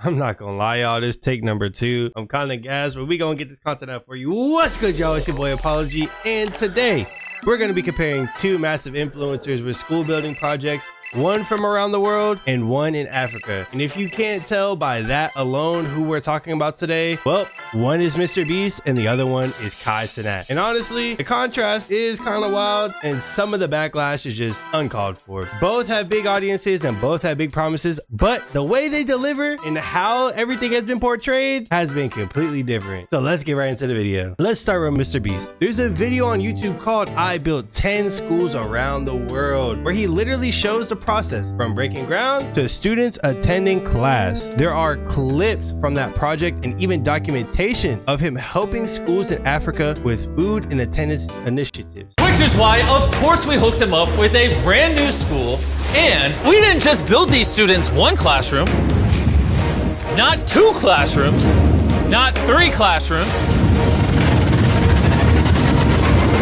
I'm not gonna lie, y'all, this take number 2. I'm kind of gassed, but we gonna get this content out for you. What's good, y'all? It's your boy Apology, and today we're gonna be comparing 2 massive influencers with school building projects, one from around the world and one in Africa. And if you can't tell by that alone who we're talking about today, well, one is MrBeast and the other one is Cenat. And honestly, the contrast is kind of wild and some of the backlash is just uncalled for. Both have big audiences and both have big promises, but the way they deliver and how everything has been portrayed has been completely different. So let's get right into the video. Let's start with MrBeast. There's a video on YouTube called I Built 10 Schools Around the World, where he literally shows the process from breaking ground to students attending class. There are clips from that project and even documentation of him helping schools in Africa with food and attendance initiatives. Which is why, of course, we hooked him up with a brand new school. And we didn't just build these students 1 classroom, not 2 classrooms, not 3 classrooms.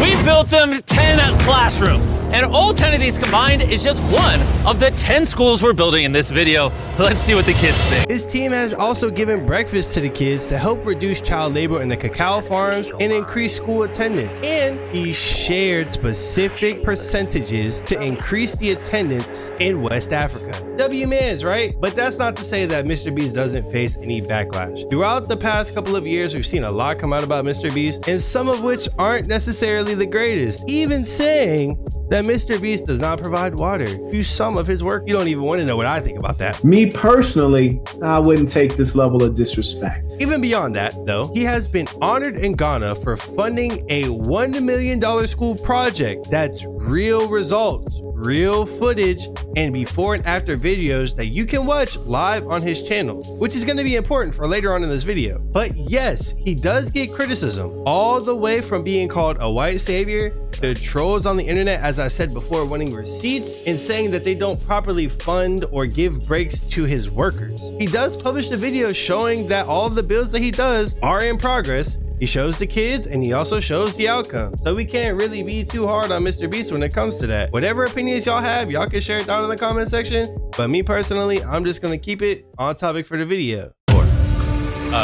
We built them 10 classrooms, and all 10 of these combined is just one of the 10 schools we're building in this video. Let's see what the kids think. His team has also given breakfast to the kids to help reduce child labor in the cacao farms and increase school attendance. And he shared specific percentages to increase the attendance in West Africa. W-mans, right? But that's not to say that MrBeast doesn't face any backlash. Throughout the past couple of years, we've seen a lot come out about MrBeast, and some of which aren't necessarily the greatest, even saying that MrBeast does not provide water to some of his work. You don't even want to know what I think about that. Me personally, I wouldn't take this level of disrespect. Even beyond that, though, he has been honored in Ghana for funding a $1 million school project that's real results, real footage, and before and after videos that you can watch live on his channel, which is going to be important for later on in this video. But yes, he does get criticism, all the way from being called a white savior to trolls on the internet, as I said before, wanting receipts and saying that they don't properly fund or give breaks to his workers. He does publish a video showing that all of the builds that he does are in progress. He shows the kids and he also shows the outcome. So we can't really be too hard on MrBeast when it comes to that. Whatever opinions y'all have, y'all can share it down in the comment section. But me personally, I'm just gonna keep it on topic for the video.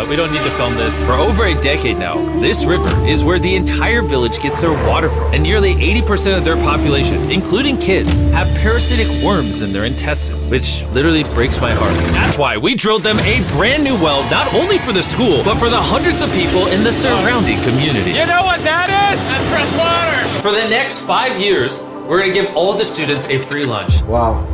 We don't need to film this. For over a decade now, this river is where the entire village gets their water from. And nearly 80% of their population, including kids, have parasitic worms in their intestines, which literally breaks my heart. That's why we drilled them a brand new well, not only for the school, but for the hundreds of people in the surrounding community. You know what that is? That's fresh water! For the next 5 years, we're gonna give all the students a free lunch. Wow.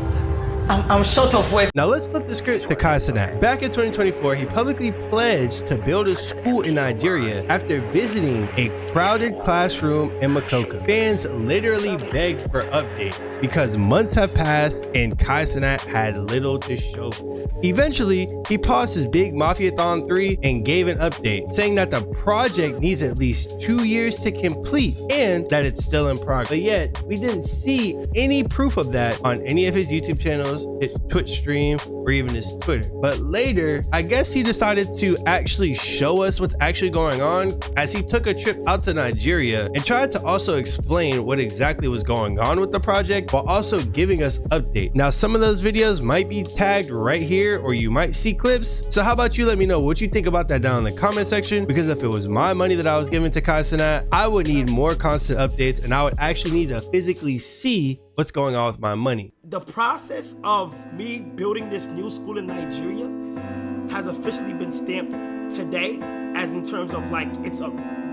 I'm short of words. Now let's flip the script to Cenat. Back in 2024, he publicly pledged to build a school in Nigeria after visiting a crowded classroom in Makoka. Fans literally begged for updates because months have passed and Cenat had little to show for it. Eventually, he paused his big Mafiathon 3 and gave an update, saying that the project needs at least 2 years to complete and that it's still in progress. But yet, we didn't see any proof of that on any of his YouTube channels, his Twitch stream, or even his Twitter. But later, I guess he decided to actually show us what's actually going on as he took a trip out to Nigeria and tried to also explain what exactly was going on with the project while also giving us updates. Now, some of those videos might be tagged right here or you might see clips. So how about you let me know what you think about that down in the comment section, because if it was my money that I was giving to Cenat, I would need more constant updates and I would actually need to physically see what's going on with my money. The process of me building this new school in Nigeria has officially been stamped today, as in terms of like it's a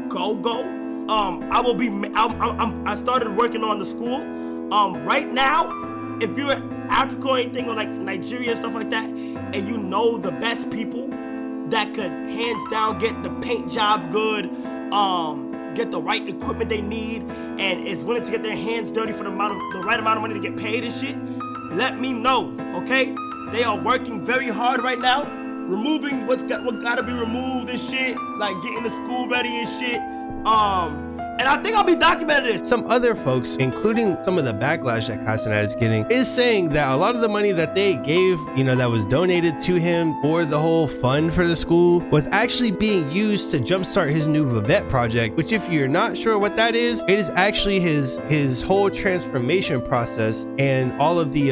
go-go. I started working on the school. Right now, if you're in Africa or anything, or like Nigeria and stuff like that, and you know the best people that could hands down get the paint job good, get the right equipment they need, and is willing to get their hands dirty for the right amount of money to get paid and shit, let me know, okay? They are working very hard right now, removing what gotta be removed and shit, like getting the school ready and shit. And I think I'll be documenting this. Some other folks, including some of the backlash that Cenat is getting, is saying that a lot of the money that they gave, that was donated to him for the whole fund for the school was actually being used to jumpstart his new Vivette project, which if you're not sure what that is, it is actually his whole transformation process and all of the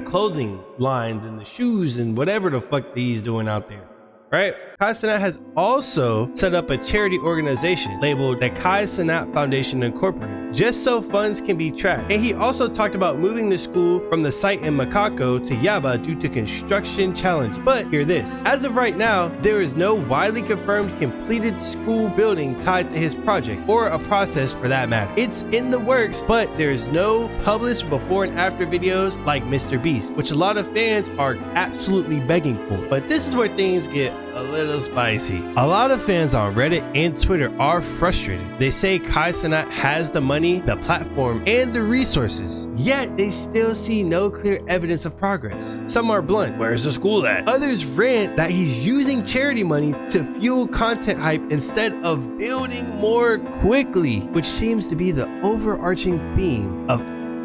clothing lines and the shoes and whatever the fuck he's doing out there, right? Cenat has also set up a charity organization labeled the Cenat Foundation Incorporated, just so funds can be tracked. And he also talked about moving the school from the site in Makako to Yaba due to construction challenges. But hear this, as of right now, there is no widely confirmed completed school building tied to his project, or a process for that matter. It's in the works, but there's no published before and after videos like MrBeast, which a lot of fans are absolutely begging for. But this is where things get a little spicy. A lot of fans on Reddit and Twitter are frustrated. They say Cenat has the money, the platform, and the resources, yet they still see no clear evidence of progress. Some are blunt, where's the school at? Others rant that he's using charity money to fuel content hype instead of building more quickly, which seems to be the overarching theme of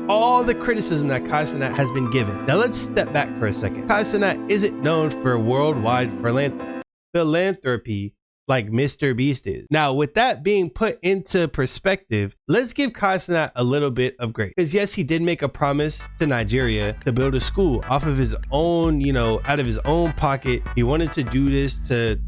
all the criticism that Cenat has been given. Now let's step back for a second. Cenat isn't known for worldwide philanthropy like MrBeast is. Now, with that being put into perspective, let's give Cenat a little bit of grace. Because yes, he did make a promise to Nigeria to build a school off of his own, out of his own pocket. He wanted to do this to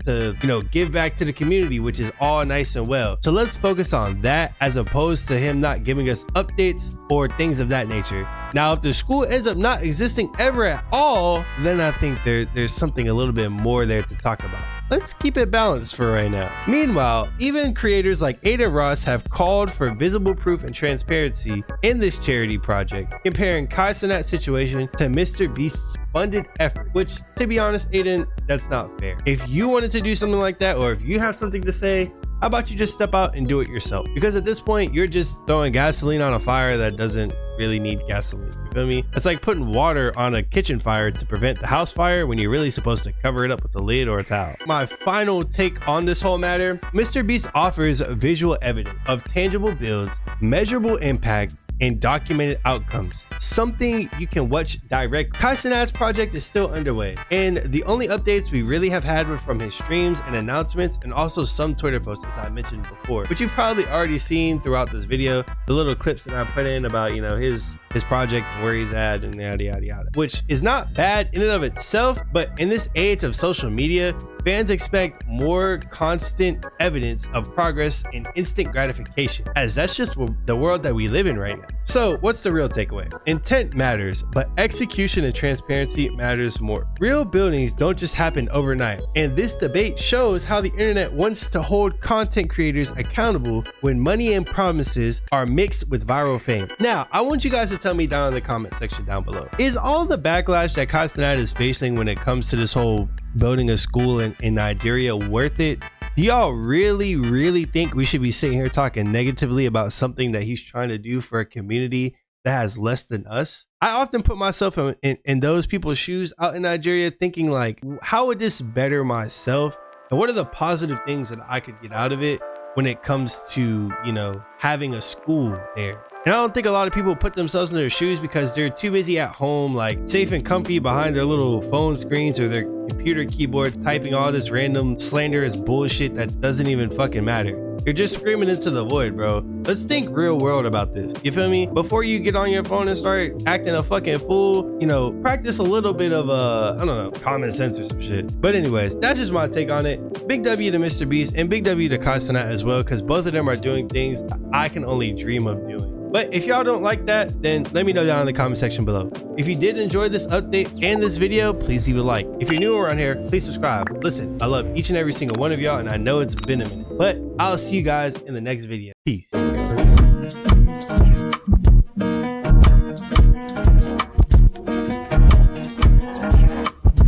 give back to the community, which is all nice and well. So let's focus on that as opposed to him not giving us updates or things of that nature. Now, if the school ends up not existing ever at all, then I think there's something a little bit more there to talk about. Let's keep it balanced for right now. Meanwhile, even creators like Aiden Ross have called for visible proof and transparency in this charity project, comparing Cenat's situation to MrBeast's funded effort, which, to be honest, Aiden, that's not fair. If you wanted to do something like that, or if you have something to say, how about you just step out and do it yourself? Because at this point, you're just throwing gasoline on a fire that doesn't really need gasoline. You feel me? It's like putting water on a kitchen fire to prevent the house fire when you're really supposed to cover it up with a lid or a towel. My final take on this whole matter, MrBeast offers visual evidence of tangible builds, measurable impact, and documented outcomes, something you can watch direct. Cenat's project is still underway, and the only updates we really have had were from his streams and announcements, and also some Twitter posts, as I mentioned before, which you've probably already seen throughout this video, the little clips that I put in about his project and where he's at and yada yada yada, which is not bad in and of itself, but in this age of social media, fans expect more constant evidence of progress and instant gratification, as that's just the world that we live in right now. So what's the real takeaway? Intent matters, but execution and transparency matters more. Real buildings don't just happen overnight, and this debate shows how the internet wants to hold content creators accountable when money and promises are mixed with viral fame. Now, I want you guys to tell me down in the comment section down below, is all the backlash that Cenat is facing when it comes to this whole building a school in Nigeria worth it? Do y'all really think we should be sitting here talking negatively about something that he's trying to do for a community that has less than us? I often put myself in those people's shoes out in Nigeria, thinking like, how would this better myself? And what are the positive things that I could get out of it when it comes to, having a school there? And I don't think a lot of people put themselves in their shoes because they're too busy at home, like safe and comfy behind their little phone screens or their computer keyboards, typing all this random slanderous bullshit that doesn't even fucking matter. You're just screaming into the void, bro. Let's think real world about this. You feel me? Before you get on your phone and start acting a fucking fool, practice a little bit of common sense or some shit. But anyways, that's just my take on it. Big W to MrBeast and big W to Cenat as well, because both of them are doing things I can only dream of doing. But if y'all don't like that, then let me know down in the comment section below. If you did enjoy this update and this video, please leave a like. If you're new around here, please subscribe. Listen, I love each and every single one of y'all, and I know it's been a minute, but I'll see you guys in the next video. Peace.